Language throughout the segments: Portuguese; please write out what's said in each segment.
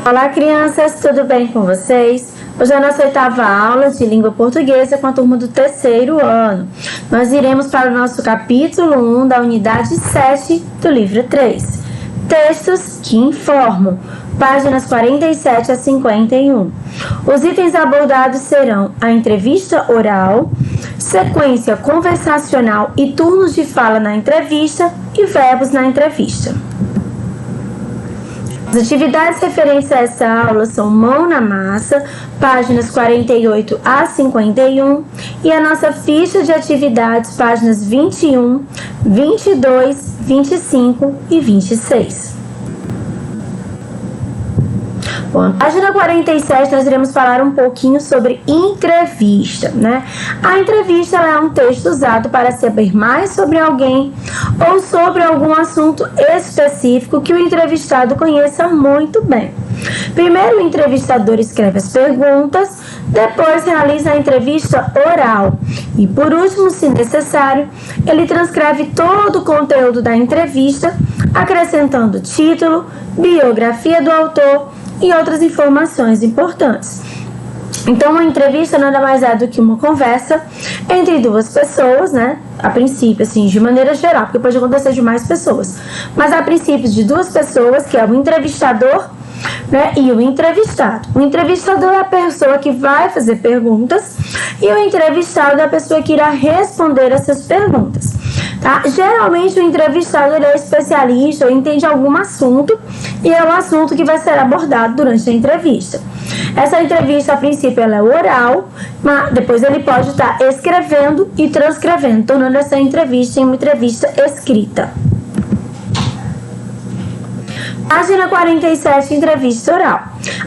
Olá, crianças, tudo bem com vocês? Hoje é a nossa 8ª aula de língua portuguesa com a turma do 3º ano. Nós iremos para o nosso capítulo 1 da unidade 7 do livro 3. Textos que informam, páginas 47 a 51. Os itens abordados serão a entrevista oral, sequência conversacional e turnos de fala na entrevista e verbos na entrevista. As atividades referentes a essa aula são mão na massa, páginas 48 a 51, e a nossa ficha de atividades, páginas 21, 22, 25 e 26. Bom, na página 47 nós iremos falar um pouquinho sobre entrevista, né? A entrevista é um texto usado para saber mais sobre alguém ou sobre algum assunto específico que o entrevistado conheça muito bem. Primeiro, o entrevistador escreve as perguntas, depois realiza a entrevista oral e, por último, se necessário, ele transcreve todo o conteúdo da entrevista, acrescentando título, biografia do autor e outras informações importantes. Então, uma entrevista nada mais é do que uma conversa entre duas pessoas, né? A princípio, assim, de maneira geral, porque pode acontecer de mais pessoas. Mas a princípio de duas pessoas, que é o entrevistador, né, e o entrevistado. O entrevistador é a pessoa que vai fazer perguntas e o entrevistado é a pessoa que irá responder essas perguntas. Tá? Geralmente o entrevistado ele é especialista ou entende algum assunto e é o assunto que vai ser abordado durante a entrevista. Essa entrevista, a princípio, ela é oral, mas depois ele pode estar escrevendo e transcrevendo, tornando essa entrevista em uma entrevista escrita. Página 47, entrevista oral.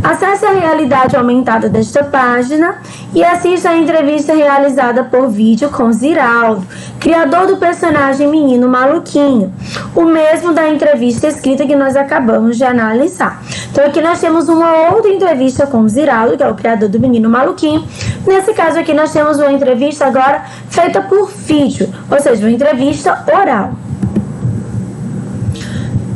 Acesse a realidade aumentada desta página e assista a entrevista realizada por vídeo com Ziraldo, criador do personagem Menino Maluquinho, o mesmo da entrevista escrita que nós acabamos de analisar. Então aqui nós temos uma outra entrevista com Ziraldo, que é o criador do Menino Maluquinho. Nesse caso aqui nós temos uma entrevista agora feita por vídeo, ou seja, uma entrevista oral.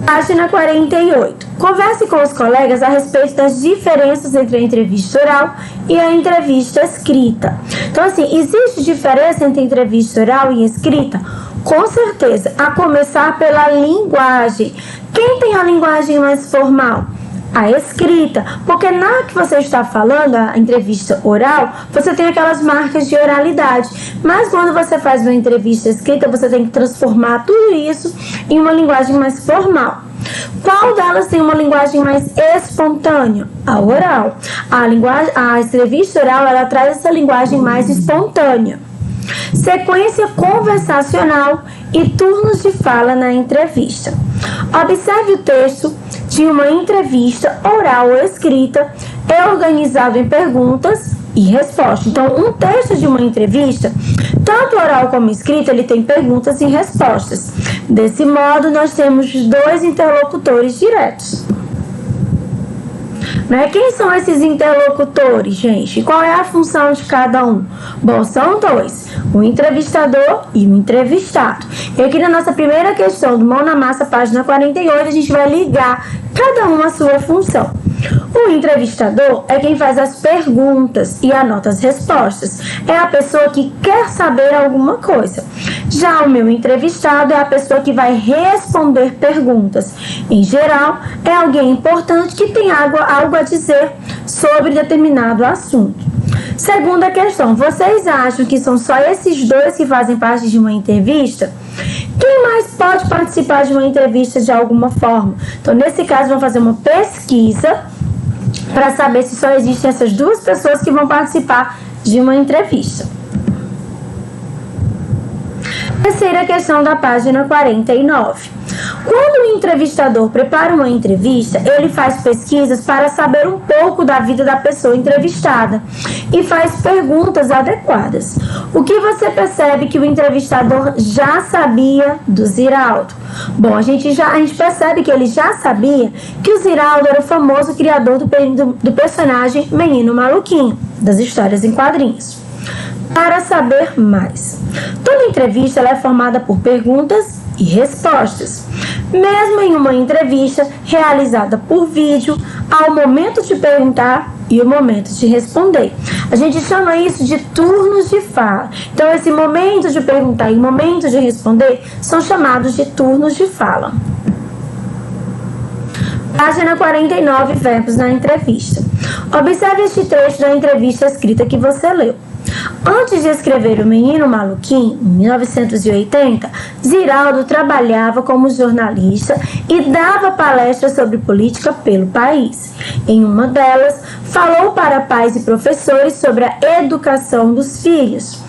Página 48. Converse com os colegas a respeito das diferenças entre a entrevista oral e a entrevista escrita. Então, assim, existe diferença entre entrevista oral e escrita? Com certeza, a começar pela linguagem. Quem tem a linguagem mais formal? A escrita, porque na que você está falando, a entrevista oral, você tem aquelas marcas de oralidade, mas quando você faz uma entrevista escrita, você tem que transformar tudo isso em uma linguagem mais formal. Qual delas tem uma linguagem mais espontânea? A oral. A entrevista oral, ela traz essa linguagem mais espontânea. Sequência conversacional e turnos de fala na entrevista. Observe o texto de uma entrevista oral ou escrita, é organizado em perguntas e respostas. Então, um texto de uma entrevista, tanto oral como escrita, ele tem perguntas e respostas. Desse modo, nós temos dois interlocutores diretos. Né? Quem são esses interlocutores, gente? Qual é a função de cada um? Bom, são dois, o entrevistador e o entrevistado. E aqui na nossa primeira questão do Mão na Massa, página 48, a gente vai ligar cada um a sua função. O entrevistador é quem faz as perguntas e anota as respostas. É a pessoa que quer saber alguma coisa. Já o meu entrevistado é a pessoa que vai responder perguntas. Em geral, é alguém importante que tem algo a dizer sobre determinado assunto. Segunda questão, vocês acham que são só esses dois que fazem parte de uma entrevista? Quem mais pode participar de uma entrevista de alguma forma? Então, nesse caso, vamos fazer uma pesquisa para saber se só existem essas duas pessoas que vão participar de uma entrevista. Terceira questão da página 49. Quando o entrevistador prepara uma entrevista, ele faz pesquisas para saber um pouco da vida da pessoa entrevistada e faz perguntas adequadas. O que você percebe que o entrevistador já sabia do Ziraldo? Bom, a gente percebe que ele já sabia que o Ziraldo era o famoso criador do personagem Menino Maluquinho, das histórias em quadrinhos. Para saber mais. Toda entrevista ela é formada por perguntas e respostas. Mesmo em uma entrevista realizada por vídeo, há o momento de perguntar e o momento de responder. A gente chama isso de turnos de fala. Então, esse momento de perguntar e o momento de responder são chamados de turnos de fala. Página 49, verbos na entrevista. Observe este trecho da entrevista escrita que você leu. Antes de escrever O Menino Maluquinho, em 1980, Ziraldo trabalhava como jornalista e dava palestras sobre política pelo país. Em uma delas, falou para pais e professores sobre a educação dos filhos.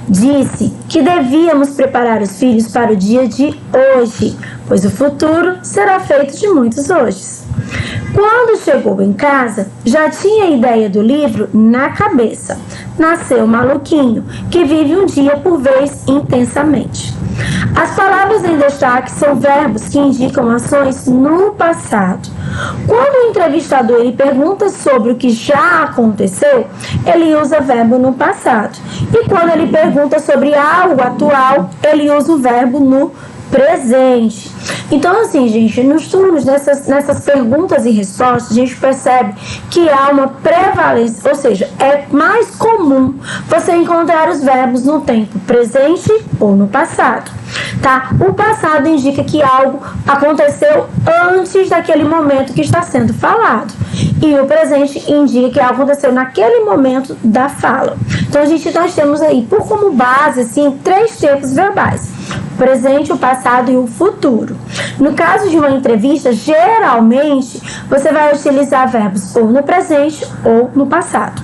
Disse que devíamos preparar os filhos para o dia de hoje, pois o futuro será feito de muitos hojes. Quando chegou em casa, já tinha a ideia do livro na cabeça. Nasceu Maluquinho, que vive um dia por vez intensamente. As palavras em destaque são verbos que indicam ações no passado. Quando o entrevistador ele pergunta sobre o que já aconteceu, ele usa verbo no passado. E quando ele pergunta sobre algo atual, ele usa o verbo no presente. Então, assim, gente, nos turnos, nessas perguntas e respostas, a gente percebe que há uma prevalência, ou seja, é mais comum você encontrar os verbos no tempo presente ou no passado, tá? O passado indica que algo aconteceu antes daquele momento que está sendo falado. E o presente indica que algo aconteceu naquele momento da fala. Então, nós temos aí, como base, assim, 3 tempos verbais: o presente, o passado e o futuro. No caso de uma entrevista, geralmente, você vai utilizar verbos ou no presente ou no passado.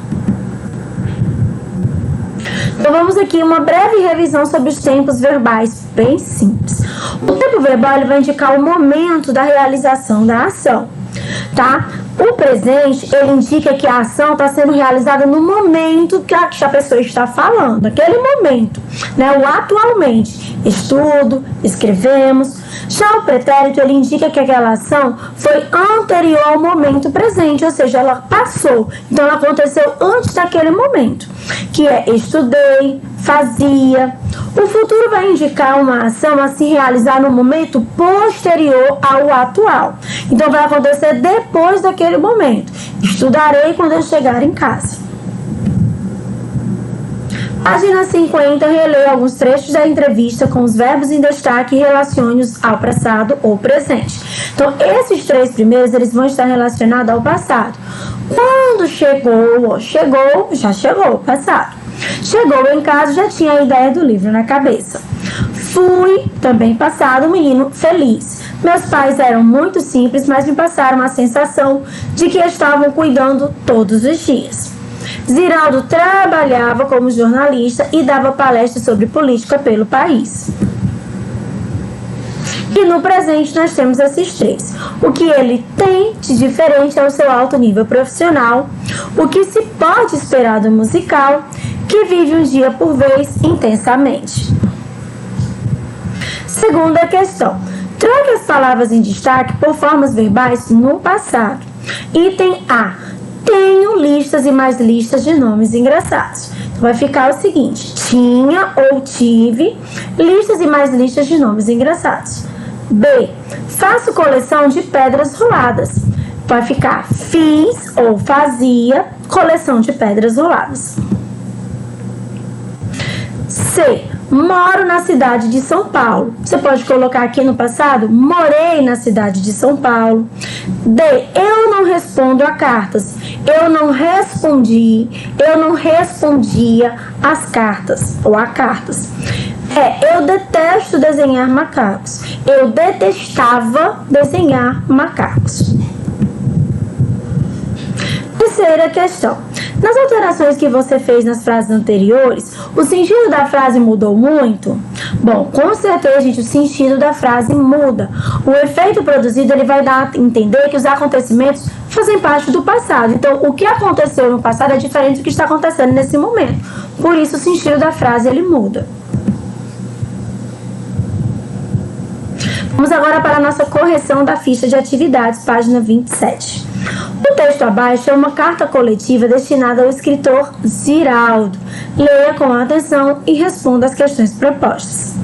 Então, vamos aqui uma breve revisão sobre os tempos verbais, bem simples. O tempo verbal ele vai indicar o momento da realização da ação, tá? O presente, ele indica que a ação está sendo realizada no momento que a pessoa está falando, naquele momento, né? O atualmente, estudo, escrevemos. Já o pretérito, ele indica que aquela ação foi anterior ao momento presente, ou seja, ela passou, então ela aconteceu antes daquele momento, que é estudei, fazia. O futuro vai indicar uma ação a se realizar no momento posterior ao atual, então vai acontecer depois daquele momento. Estudarei quando eu chegar em casa. Página 50, releia alguns trechos da entrevista com os verbos em destaque e relacione-os ao passado ou presente. Então, esses 3 primeiros, eles vão estar relacionados ao passado. Quando chegou, já chegou, passado. Chegou em casa, já tinha a ideia do livro na cabeça. Fui, também passado, menino feliz. Meus pais eram muito simples, mas me passaram a sensação de que estavam cuidando todos os dias. Ziraldo trabalhava como jornalista e dava palestras sobre política pelo país. E no presente nós temos esses 3. O que ele tem de diferente é o seu alto nível profissional, o que se pode esperar do musical, que vive um dia por vez intensamente. Segunda questão. Troque as palavras em destaque por formas verbais no passado. Item A. Tenho listas e mais listas de nomes engraçados. Então, vai ficar o seguinte: tinha ou tive listas e mais listas de nomes engraçados. B. Faço coleção de pedras roladas. Vai ficar fiz ou fazia coleção de pedras roladas. C. Moro na cidade de São Paulo. Você pode colocar aqui no passado, morei na cidade de São Paulo. D. Eu não respondo a cartas. Eu não respondia às cartas ou a cartas. Eu detesto desenhar macacos. Eu detestava desenhar macacos. Terceira questão. Nas alterações que você fez nas frases anteriores, o sentido da frase mudou muito? Bom, com certeza, gente, o sentido da frase muda. O efeito produzido ele vai dar a entender que os acontecimentos fazem parte do passado. Então, o que aconteceu no passado é diferente do que está acontecendo nesse momento. Por isso, o sentido da frase ele muda. Vamos agora para a nossa correção da ficha de atividades, página 27. O texto abaixo é uma carta coletiva destinada ao escritor Ziraldo. Leia com atenção e responda as questões propostas.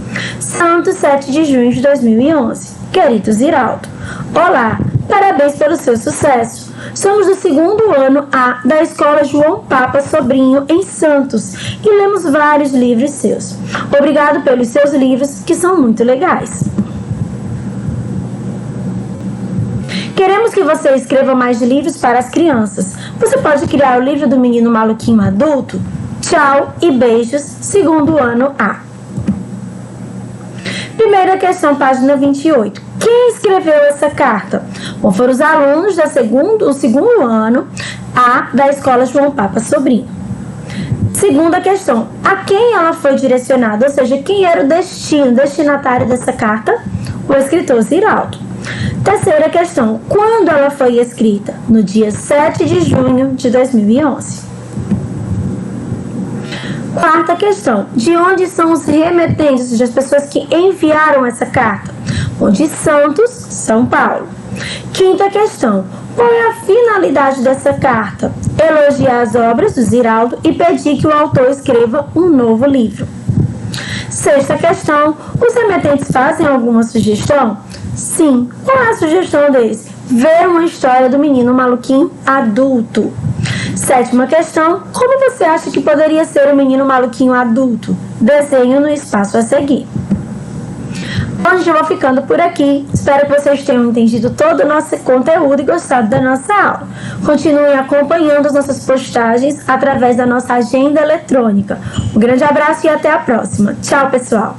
Santos, 7 de junho de 2011. Querido Ziraldo, olá, parabéns pelo seu sucesso. Somos do 2º ano A da Escola João Papa Sobrinho, em Santos, e lemos vários livros seus. Obrigado pelos seus livros, que são muito legais. Queremos que você escreva mais livros para as crianças. Você pode criar o livro do Menino Maluquinho Adulto? Tchau e beijos, 2º ano A. Primeira questão, página 28. Quem escreveu essa carta? Bom, foram os alunos do 2º ano A da Escola João Papa Sobrinho. Segunda questão, a quem ela foi direcionada? Ou seja, quem era o destinatário dessa carta? O escritor Ziraldo. Terceira questão, quando ela foi escrita? No dia 7 de junho de 2011. Quarta questão, de onde são os remetentes, ou seja, as pessoas que enviaram essa carta? Bom, de Santos, São Paulo. Quinta questão, qual é a finalidade dessa carta? Elogiar as obras do Ziraldo e pedir que o autor escreva um novo livro. Sexta questão, os remetentes fazem alguma sugestão? Sim, qual é a sugestão deles? Ver uma história do Menino Maluquinho Adulto. Sétima questão, como você acha que poderia ser o Menino Maluquinho Adulto? Desenho no espaço a seguir. Hoje eu vou ficando por aqui. Espero que vocês tenham entendido todo o nosso conteúdo e gostado da nossa aula. Continuem acompanhando as nossas postagens através da nossa agenda eletrônica. Um grande abraço e até a próxima. Tchau, pessoal!